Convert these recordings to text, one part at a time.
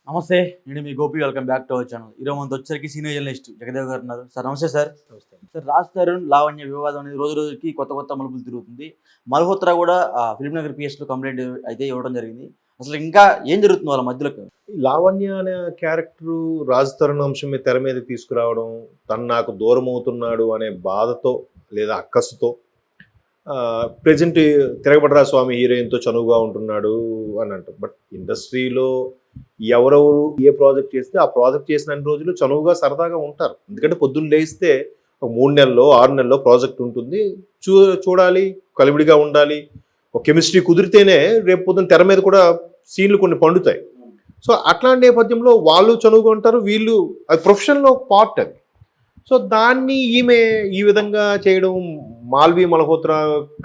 నమస్తే. నేను మీ Gopi. Welcome back to our channel. ఈరోజు మనతో వచ్చేసరికి సీనియర్ జర్నలిస్ట్ జగదేవ్ గారు ఉన్నారు. సార్ నమస్తే సార్. నమస్తే. సార్ రాజ్ తరుణ్, లావణ్య వివాదం అనేది రోజు రోజుకి కొత్త మలుపులు తిరుగుతుంది. మల్హోత్రా కూడా ఫిల్మ్ నగర్ పిఎస్లో కంప్లైంట్ అయితే ఇవ్వడం జరిగింది. అసలు ఇంకా ఏం జరుగుతుంది వాళ్ళ మధ్యలో? ఈ లావణ్య అనే క్యారెక్టరు రాజ్ తరుణ్ అంశం మీద తెర మీద తీసుకురావడం, తను నాకు దూరం అవుతున్నాడు అనే బాధతో లేదా అక్కసుతో ప్రజెంట్ తిరగబడరా స్వామి హీరోయిన్తో చనువుగా ఉంటున్నాడు అని అంటారు. బట్ ఇండస్ట్రీలో ఎవరెవరు ఏ ప్రాజెక్ట్ చేస్తే ఆ ప్రాజెక్ట్ చేసిన అన్ని రోజులు చనువుగా సరదాగా ఉంటారు. ఎందుకంటే పొద్దున్న లేస్తే ఒక 3 నెలల్లో 6 నెలల్లో ప్రాజెక్ట్ ఉంటుంది, చూడాలి, కలివిడిగా ఉండాలి. ఒక కెమిస్ట్రీ కుదిరితేనే రేపు పొద్దున్న తెర మీద కూడా సీన్లు కొన్ని పండుతాయి. సో అట్లాంటి నేపథ్యంలో వాళ్ళు చనువుగా ఉంటారు, వీళ్ళు అది ప్రొఫెషన్లో పార్ట్ అది. సో దాన్ని ఈమె ఈ విధంగా చేయడం, మాల్వి మల్హోత్రా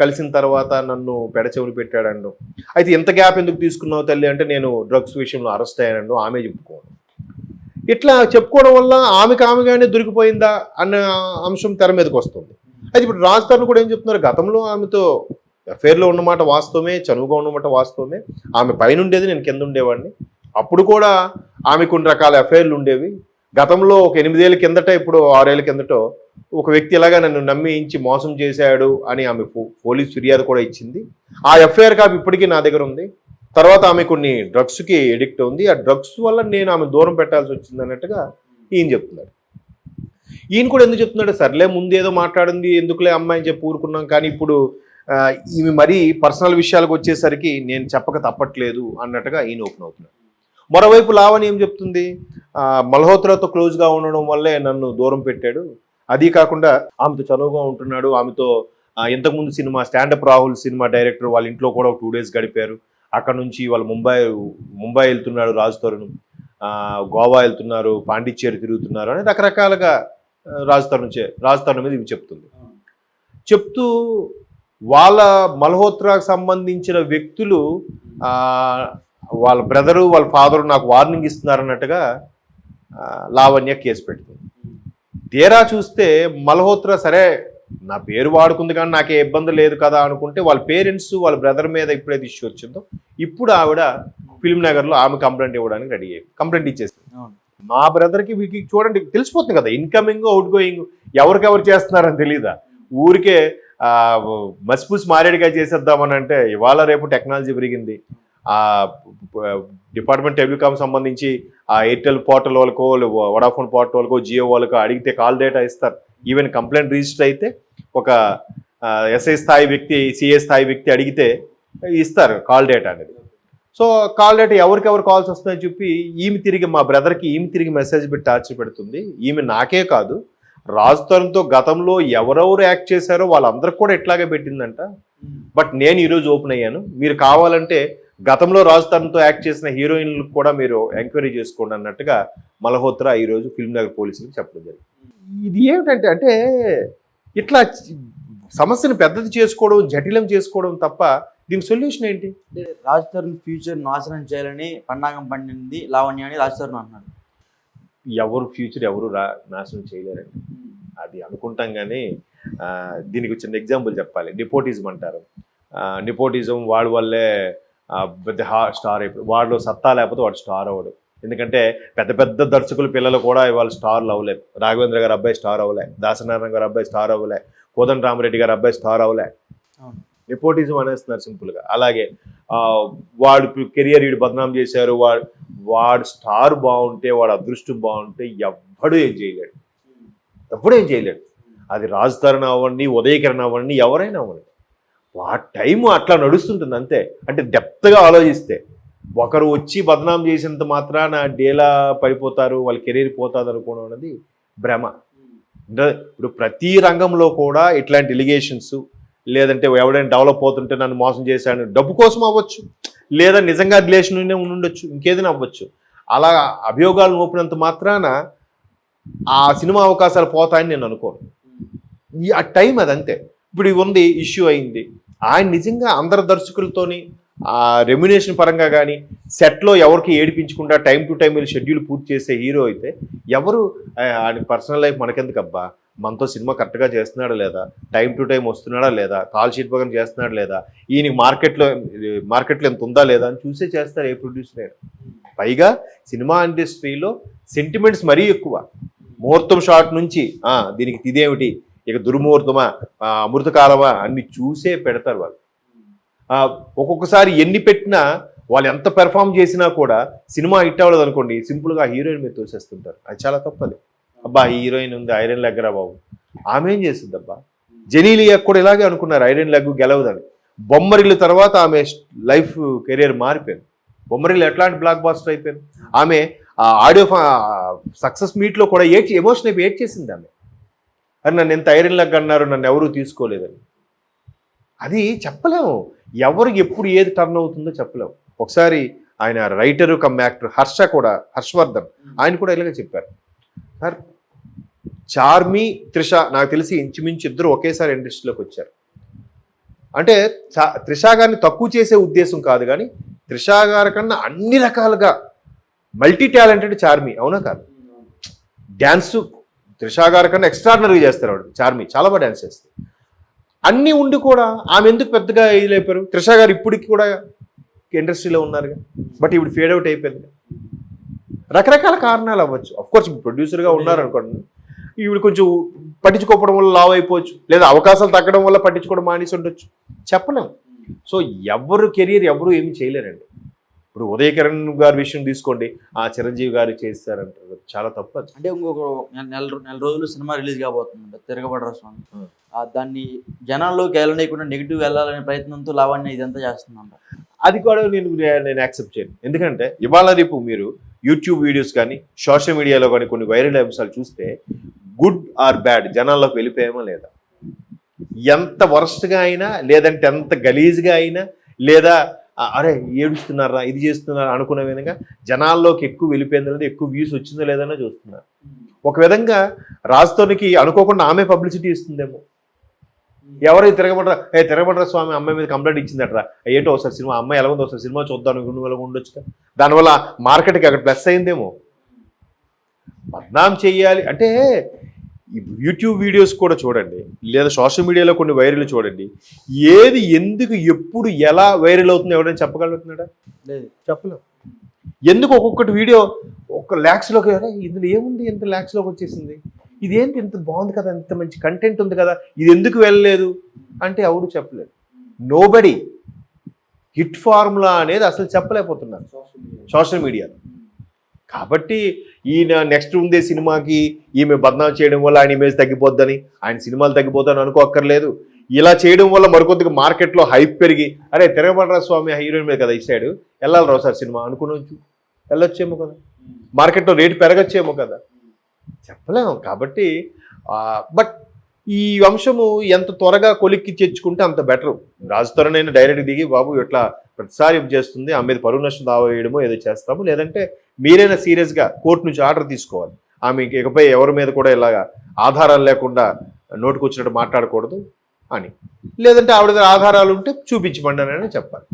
కలిసిన తర్వాత నన్ను పెడచెవులు పెట్టాడండు. అయితే ఎంత గ్యాప్ ఎందుకు తీసుకున్నావు తల్లి అంటే, నేను డ్రగ్స్ విషయంలో అరెస్ట్ అయ్యానండు, ఆమె చెప్పుకోవడం. ఇట్లా చెప్పుకోవడం వల్ల ఆమెగానే దొరికిపోయిందా అన్న అంశం తెర మీదకి వస్తుంది. అయితే ఇప్పుడు రాజ్ తరుణ్ కూడా ఏం చెప్తున్నారు, గతంలో ఆమెతో అఫేర్లో ఉన్నమాట వాస్తవమే, చనువుగా ఉన్నమాట వాస్తవమే. ఆమె పైన ఉండేది, నేను కింద ఉండేవాడిని. అప్పుడు కూడా ఆమె కొన్ని రకాల అఫేర్లు ఉండేవి. గతంలో ఒక 8 ఏళ్ళ కిందట, ఇప్పుడు 6 ఏళ్ళ కిందటో ఒక వ్యక్తి ఇలాగా నన్ను నమ్మించి మోసం చేశాడు అని ఆమె పోలీస్ ఫిర్యాదు కూడా ఇచ్చింది. ఆ ఎఫ్ఐఆర్ కాపీ ఇప్పటికీ నా దగ్గర ఉంది. తర్వాత ఆమె కొన్ని డ్రగ్స్కి ఎడిక్ట్ ఉంది. ఆ డ్రగ్స్ వల్ల నేను ఆమె దూరం పెట్టాల్సి వచ్చింది అన్నట్టుగా ఈయన చెప్తున్నాడు. ఈయన కూడా ఎందుకు చెప్తున్నాడు, సర్లే ముందు ఏదో మాట్లాడింది ఎందుకులే అమ్మాయిని చెప్పి ఊరుకున్నాం, కానీ ఇప్పుడు ఈమె మరీ పర్సనల్ విషయాలకు వచ్చేసరికి నేను చెప్పక తప్పట్లేదు అన్నట్టుగా ఈయన ఓపెన్ అవుతున్నాడు. మరోవైపు లావణ్య ఏం చెప్తుంది, మల్హోత్రాతో క్లోజ్గా ఉండడం వల్లే నన్ను దూరం పెట్టాడు, అది కాకుండా ఆమెతో చనువుగా ఉంటున్నాడు, ఆమెతో ఇంతకుముందు cinema standup Rahul cinema director వాళ్ళ ఇంట్లో కూడా ఒక 2 days గడిపారు. అక్కడ నుంచి వాళ్ళు ముంబై వెళ్తున్నాడు రాజ్ తరుణ్, గోవా వెళ్తున్నారు, పాండిచ్చేరి తిరుగుతున్నారు అని రకరకాలుగా రాజ్ తరుణ్ మీద ఇవి చెప్తూ వాళ్ళ మల్హోత్రాకు సంబంధించిన వ్యక్తులు వాళ్ళ బ్రదరు వాళ్ళ ఫాదరు నాకు వార్నింగ్ ఇస్తున్నారన్నట్టుగా లావణ్య కేసు పెడుతుంది. తీరా చూస్తే మల్హోత్రా సరే నా పేరు వాడుకుంది కానీ నాకే ఇబ్బంది లేదు కదా అనుకుంటే, వాళ్ళ పేరెంట్స్ వాళ్ళ బ్రదర్ మీద ఎప్పుడైతే ఇష్యూ వచ్చిందో ఇప్పుడు ఆవిడ ఫిల్మ్ నగర్లో ఆమె కంప్లైంట్ ఇవ్వడానికి రెడీ అయ్యి కంప్లైంట్ ఇచ్చేసింది. మా బ్రదర్కి వీటికి చూడండి తెలిసిపోతుంది కదా, ఇన్కమింగ్ అవుట్ గోయింగ్ ఎవరికెవరు చేస్తున్నారని తెలీదా, ఊరికే మసిపూసి మారేడుగా చేసేద్దామని అంటే ఇవాళ రేపు టెక్నాలజీ పెరిగింది. డిపార్ట్మెంట్ టెలికామ్ సంబంధించి ఆ ఎయిర్టెల్ పోర్టల్ వాళ్ళకో, వడాఫోన్ పోర్టల్ వాళ్ళకో, జియో వాళ్ళకో అడిగితే కాల్ డేటా ఇస్తారు. ఈవెన్ కంప్లైంట్ రిజిస్టర్ అయితే ఒక ఎస్ఐ స్థాయి వ్యక్తి, సిఏ స్థాయి వ్యక్తి అడిగితే ఇస్తారు కాల్ డేటా అనేది. సో కాల్ డేటా ఎవరికెవరు కాల్స్ వస్తాయని చెప్పి మా బ్రదర్కి ఈమె తిరిగి మెసేజ్ పెట్టి టార్చర్ పెడుతుంది. ఈమె నాకే కాదు, రాజ్ తరుణ్తో గతంలో ఎవరెవరు యాక్ట్ చేశారో వాళ్ళందరికి కూడా ఇట్లాగే పెట్టిందంట. బట్ నేను ఈరోజు ఓపెన్ అయ్యాను, మీరు కావాలంటే గతంలో రాజ్ తరుణ్తో యాక్ట్ చేసిన హీరోయిన్లు కూడా మీరు ఎంక్వైరీ చేసుకోండి అన్నట్టుగా మల్హోత్రా ఈరోజు ఫిల్మ్ నగర్ పోలీసులకు చెప్పడం జరిగింది. ఇది ఏమిటంటే అంటే ఇట్లా సమస్యను పెద్దది చేసుకోవడం, జటిలం చేసుకోవడం తప్ప దీనికి సొల్యూషన్ ఏంటి? రాజ్ తరుణ్ ఫ్యూచర్ నాశనం చేయాలని పన్నాగం పండింది లావణ్య అని రాజ్ తరుణ్ అంటున్నాడు. ఎవరు ఫ్యూచర్ ఎవరు నాశనం చేయలేరండి, అది అనుకుంటాం. కానీ దీనికి చిన్న ఎగ్జాంపుల్ చెప్పాలి. నెపోటిజం అంటారు. నెపోటిజం వాడి వల్లే పెద్ద స్టార్ అయిపోయి, వాడిలో సత్తా లేకపోతే వాడు స్టార్ అవ్వడు. ఎందుకంటే పెద్ద పెద్ద దర్శకులు పిల్లలు కూడా ఇవాళ స్టార్లు అవ్వలేదు. రాఘవేంద్ర గారు అబ్బాయి స్టార్ అవ్వలే, దాసనారాయణ గారు అబ్బాయి స్టార్ అవ్వలే, కోదండ రామరెడ్డి గారు అబ్బాయి స్టార్ అవ్వలే. నెపోటిజం అనేస్తున్నారు సింపుల్గా. అలాగే వాడు కెరియర్ వీడు బదనాం చేశారు, వాడు స్టార్ బాగుంటే, వాడు అదృష్టం బాగుంటే ఎవ్వడూ ఏం చేయలేడు. అది రాజ్ తరుణ్ అవ్వండి, ఉదయకిరణ్ అవ్వండి, ఎవరైనా అవ్వండి, ఆ టైము అట్లా నడుస్తుంటుంది అంతే. అంటే డెప్త్గా ఆలోచిస్తే ఒకరు వచ్చి బదనాం చేసినంత మాత్రాన డేలా పడిపోతారు, వాళ్ళ కెరీర్ పోతుంది అనుకోవడం అనేది భ్రమ. ఇప్పుడు ప్రతి రంగంలో కూడా ఇట్లాంటి ఎలిగేషన్స్, లేదంటే ఎవడైనా డెవలప్ అవుతుంటే నన్ను మోసం చేశాను డబ్బు కోసం అవ్వచ్చు, లేదా నిజంగా రిలేషన్ ఉండొచ్చు, ఇంకేదైనా అవ్వచ్చు. అలా అభియోగాలు మోపినంత మాత్రాన ఆ సినిమా అవకాశాలు పోతాయని నేను అనుకోను. ఆ టైం అదంతే. ఇప్పుడు ఉంది, ఇష్యూ అయింది, ఆయన నిజంగా అందరు దర్శకులతోని రెమ్యునేషన్ పరంగా కానీ సెట్లో ఎవరికి ఏడిపించకుండా టైం టు టైం షెడ్యూల్ పూర్తి చేసే హీరో అయితే ఎవరు ఆయన పర్సనల్ లైఫ్ మనకెందుకు అబ్బా, మనతో సినిమా కరెక్ట్గా చేస్తున్నాడా లేదా, టైం టు టైం వస్తున్నాడా లేదా, కాల్ షీట్ ప్రకారం చేస్తున్నాడా లేదా, ఈయనకి మార్కెట్లో ఎంత ఉందా లేదా అని చూసే చేస్తారు ఏ ప్రొడ్యూసర్ అయినా. పైగా సినిమా ఇండస్ట్రీలో సెంటిమెంట్స్ మరీ ఎక్కువ. ముహూర్తం షాట్ నుంచి దీనికి ఇదేమిటి, ఇక దుర్ముహూర్తమా, అమృతకాలమా అన్ని చూసే పెడతారు వాళ్ళు. ఒక్కొక్కసారి ఎన్ని పెట్టినా వాళ్ళు ఎంత పెర్ఫామ్ చేసినా కూడా సినిమా హిట్ అవ్వలేదు అనుకోండి, సింపుల్గా హీరోయిన్ మీద తోసేస్తుంటారు. అది చాలా తప్పది. అబ్బా హీరోయిన్ ఉంది, ఐరన్ లెగ్గరా బాబు, ఆమె ఏం చేస్తుంది అబ్బా. జెనీలియా కూడా ఇలాగే అనుకున్నారు, ఐరన్ లెగ్ గెలవదని. బొమ్మరిల్లు తర్వాత ఆమె లైఫ్ కెరియర్ మారిపోయింది. బొమ్మరిల్లు ఎట్లాంటి బ్లాక్ బాస్టర్ అయిపోయింది. ఆమె ఆడియో సక్సెస్ మీట్లో కూడా ఎమోషన్ అయిపోయి చేసింది ఆమె. అని నన్ను ఎంత ఐరన్ లెగ్ అన్నారు, నన్ను ఎవరూ తీసుకోలేదని. అది చెప్పలేము, ఎవరికి ఎప్పుడు ఏది టర్న్ అవుతుందో చెప్పలేము. ఒకసారి ఆయన రైటరు కమ్ యాక్టర్ హర్షవర్ధన్ ఆయన కూడా ఇలాగే చెప్పారు, సార్ చార్మి త్రిష నాకు తెలిసి ఇంచుమించు ఇద్దరు ఒకేసారి ఇండస్ట్రీలోకి వచ్చారు. అంటే త్రిష గారిని తక్కువ చేసే ఉద్దేశం కాదు, కానీ త్రిష గారి కన్నా అన్ని రకాలుగా మల్టీ టాలెంటెడ్ చార్మి, అవునా కాదు? డ్యాన్స్ త్రిష గారి కన్నా ఎక్స్ట్రాడినరీగా చేస్తారు ఆవిడ. చార్మి చాలా బాగా డ్యాన్స్ చేస్తారు. అన్నీ ఉండి కూడా ఆమె ఎందుకు పెద్దగా ఇది అయిపోయారు? త్రిష గారు ఇప్పటికి కూడా ఇండస్ట్రీలో ఉన్నారుగా, బట్ ఇప్పుడు ఫేడ్ అవుట్ అయిపోయింది. రకరకాల కారణాలు అవ్వచ్చు. అఫ్కోర్స్ ఇప్పుడు ప్రొడ్యూసర్గా ఉన్నారనుకోండి, ఈవిడ కొంచెం పట్టించుకోవడం వల్ల లావ్ అయిపోవచ్చు, లేదా అవకాశాలు తగ్గడం వల్ల పట్టించుకోవడం మానేసి ఉండొచ్చు, చెప్పలేము. సో ఎవరు కెరీర్ ఎవరు ఏమి చేయలేరండి. ఇప్పుడు ఉదయ్ కిరణ్ గారి విషయం తీసుకోండి, చిరంజీవి గారు చేస్తారంటారు, చాలా తప్పదు. అంటే ఇంకొక నెల రోజులు సినిమా రిలీజ్ కాబోతుంది తిరగబడరా స్వామి. దాన్ని జనాల్లోకి వెళ్ళనీయకుండా నెగిటివ్ వెళ్ళాలనే ప్రయత్నంతో లావణ్య ఇదంతా చేస్తుందంట. అది కూడా నేను యాక్సెప్ట్ చేయను. ఎందుకంటే ఇవాళ రేపు మీరు యూట్యూబ్ వీడియోస్ కానీ సోషల్ మీడియాలో కానీ కొన్ని వైరల్ అంశాలు చూస్తే గుడ్ ఆర్ బ్యాడ్ జనాల్లోకి వెళ్ళిపోయామో లేదా, ఎంత వరస్ట్గా అయినా, లేదంటే ఎంత గలీజ్గా అయినా, లేదా అరే ఏడుస్తున్నారా ఇది చేస్తున్నారా అనుకునే విధంగా జనాల్లోకి ఎక్కువ వెళ్ళిపోయిందో లేదా, ఎక్కువ వ్యూస్ వచ్చిందో లేదన్నా చూస్తున్నారు. ఒక విధంగా రాజుతోనికి అనుకోకుండా ఆమె పబ్లిసిటీ ఇస్తుందేమో. ఎవరు తిరగబడ్ర స్వామి అమ్మాయి మీద కంప్లైంట్ ఇచ్చిందట్రా, ఏంటో ఒకసారి సినిమా అమ్మాయి ఎలా ఉందో ఒకసారి సినిమా చూద్దాం నువ్వు ఉండొచ్చు. దానివల్ల మార్కెట్కి అక్కడ ప్లస్ అయిందేమో. బద్నాం చెయ్యాలి అంటే యూట్యూబ్ వీడియోస్ కూడా చూడండి, లేదా సోషల్ మీడియాలో కొన్ని వైరల్ చూడండి, ఏది ఎందుకు ఎప్పుడు ఎలా వైరల్ అవుతుందో ఎవరైనా చెప్పగలుగుతున్నాడా? లేదు, చెప్పలేం. ఎందుకు ఒక్కొక్కటి వీడియో ఒక ల్యాక్స్లోకి, ఇందులో ఏముంది ఎంత ల్యాక్స్లోకి వచ్చేసింది, ఇదేంటి ఇంత బాగుంది కదా, ఇంత మంచి కంటెంట్ ఉంది కదా, ఇది ఎందుకు వెళ్ళలేదు అంటే ఎవడు చెప్పలేదు. నోబడి హిట్ ఫార్ములా అనేది అసలు చెప్పలేకపోతున్నారు సోషల్ మీడియాలో. కాబట్టి ఈయన నెక్స్ట్ ఉండే సినిమాకి ఈమె బద్నాం చేయడం వల్ల ఆయన ఇమేజ్ తగ్గిపోద్దని, ఆయన సినిమాలు తగ్గిపోతాయని అనుకోక్కర్లేదు. ఇలా చేయడం వల్ల మరికొద్దిగా మార్కెట్లో హైప్ పెరిగి అరే తిరగబడ్ర స్వామి హీరోయిన్ మీద కదా ఇచ్చాడు, వెళ్ళాలి రావు సార్ సినిమా అనుకునొచ్చు, వెళ్ళొచ్చేమో కదా, మార్కెట్లో రేటు పెరగచ్చేమో కదా, చెప్పలేము. కాబట్టి బట్ ఈ అంశము ఎంత త్వరగా కొలిక్కి తెచ్చుకుంటే అంత బెటరు. రాజుతోనైనా డైరెక్ట్ దిగి బాబు ఇట్లా ప్రతిసారి చేస్తుంది, ఆమె మీద పరువు నష్టం దావా వేయడమో ఏదో చేస్తాము, లేదంటే మీరైనా సీరియస్గా కోర్టు నుంచి ఆర్డర్ తీసుకోవాలి, ఆమె ఇకపై ఎవరి మీద కూడా ఇలాగా ఆధారాలు లేకుండా నోటుకొచ్చినట్టు మాట్లాడకూడదు అని, లేదంటే ఆవిడ దగ్గర ఆధారాలు ఉంటే చూపించమండి అని చెప్పాలి.